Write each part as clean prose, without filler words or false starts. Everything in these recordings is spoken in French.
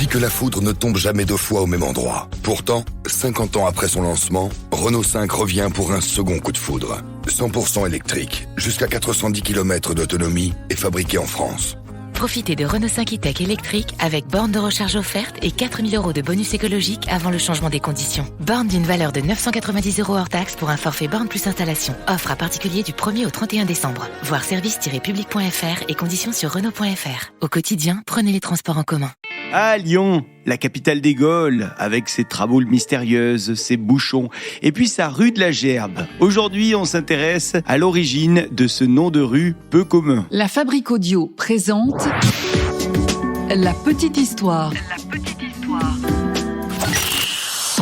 dit que la foudre ne tombe jamais deux fois au même endroit. Pourtant, 50 ans après son lancement, Renault 5 revient pour un second coup de foudre. 100% électrique, jusqu'à 410 km d'autonomie et fabriqué en France. Profitez de Renault 5 e-Tech électrique avec borne de recharge offerte et 4 000 € de bonus écologique avant le changement des conditions. Borne d'une valeur de 990 € hors taxe pour un forfait borne plus installation. Offre à particulier du 1er au 31 décembre. Voir service-public.fr et conditions sur Renault.fr. Au quotidien, prenez les transports en commun. À Lyon, la capitale des Gaules, avec ses tramoules mystérieuses, ses bouchons, et puis sa rue de la Gerbe. Aujourd'hui, on s'intéresse à l'origine de ce nom de rue peu commun. La Fabrique Audio présente La Petite Histoire.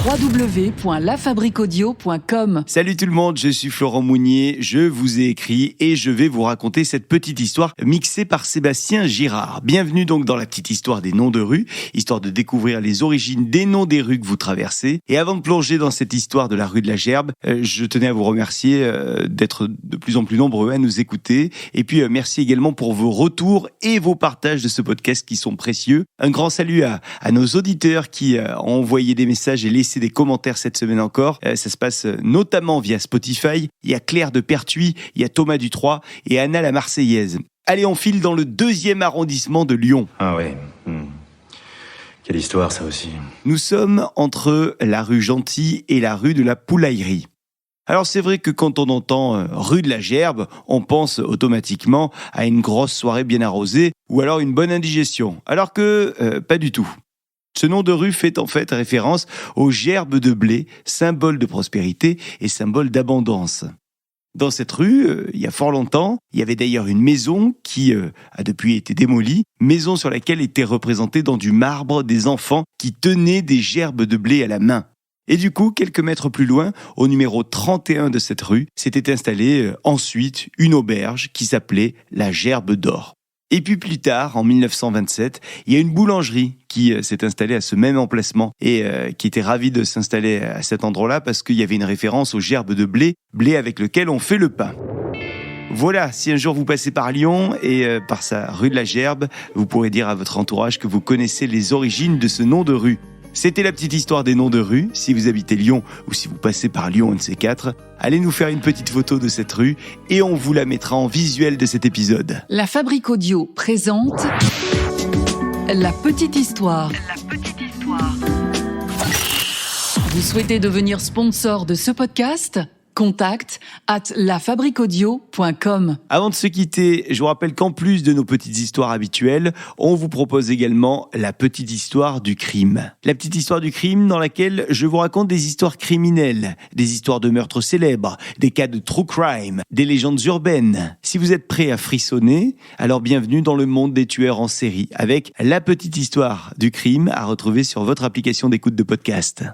www.lafabriqueaudio.com. Salut tout le monde, je suis Florent Mounier, je vous ai écrit et je vais vous raconter cette petite histoire mixée par Sébastien Girard. Bienvenue donc dans la petite histoire des noms de rues, histoire de découvrir les origines des noms des rues que vous traversez. Et avant de plonger dans cette histoire de la rue de la Gerbe, je tenais à vous remercier d'être de plus en plus nombreux à nous écouter. Et puis merci également pour vos retours et vos partages de ce podcast qui sont précieux. Un grand salut à nos auditeurs qui ont envoyé des messages et laissé des commentaires cette semaine encore. Ça se passe notamment via Spotify. Il y a Claire de Pertuis, il y a Thomas Dutroy et Anna la Marseillaise. Allez, on file dans le 2e arrondissement de Lyon. Ah ouais. Quelle histoire, ça aussi. Nous sommes entre la rue Gentil et la rue de la Poulaillerie. Alors c'est vrai que quand on entend rue de la Gerbe, on pense automatiquement à une grosse soirée bien arrosée ou alors une bonne indigestion. Alors que pas du tout. Ce nom de rue fait en fait référence aux gerbes de blé, symbole de prospérité et symbole d'abondance. Dans cette rue, il y a fort longtemps, il y avait d'ailleurs une maison qui a depuis été démolie, maison sur laquelle étaient représentés dans du marbre des enfants qui tenaient des gerbes de blé à la main. Et du coup, quelques mètres plus loin, au numéro 31 de cette rue, s'était installée ensuite une auberge qui s'appelait la Gerbe d'Or. Et puis plus tard, en 1927, il y a une boulangerie qui s'est installée à ce même emplacement et qui était ravie de s'installer à cet endroit-là parce qu'il y avait une référence aux gerbes de blé, blé avec lequel on fait le pain. Voilà, si un jour vous passez par Lyon et par sa rue de la Gerbe, vous pourrez dire à votre entourage que vous connaissez les origines de ce nom de rue. C'était la petite histoire des noms de rue. Si vous habitez Lyon ou si vous passez par Lyon, un de ces quatre, allez nous faire une petite photo de cette rue et on vous la mettra en visuel de cet épisode. La Fabrique Audio présente La Petite Histoire. Vous souhaitez devenir sponsor de ce podcast ? Contact @lafabriqueaudio.com. Avant de se quitter, je vous rappelle qu'en plus de nos petites histoires habituelles, on vous propose également la petite histoire du crime. La petite histoire du crime dans laquelle je vous raconte des histoires criminelles, des histoires de meurtres célèbres, des cas de true crime, des légendes urbaines. Si vous êtes prêts à frissonner, alors bienvenue dans le monde des tueurs en série avec la petite histoire du crime à retrouver sur votre application d'écoute de podcast.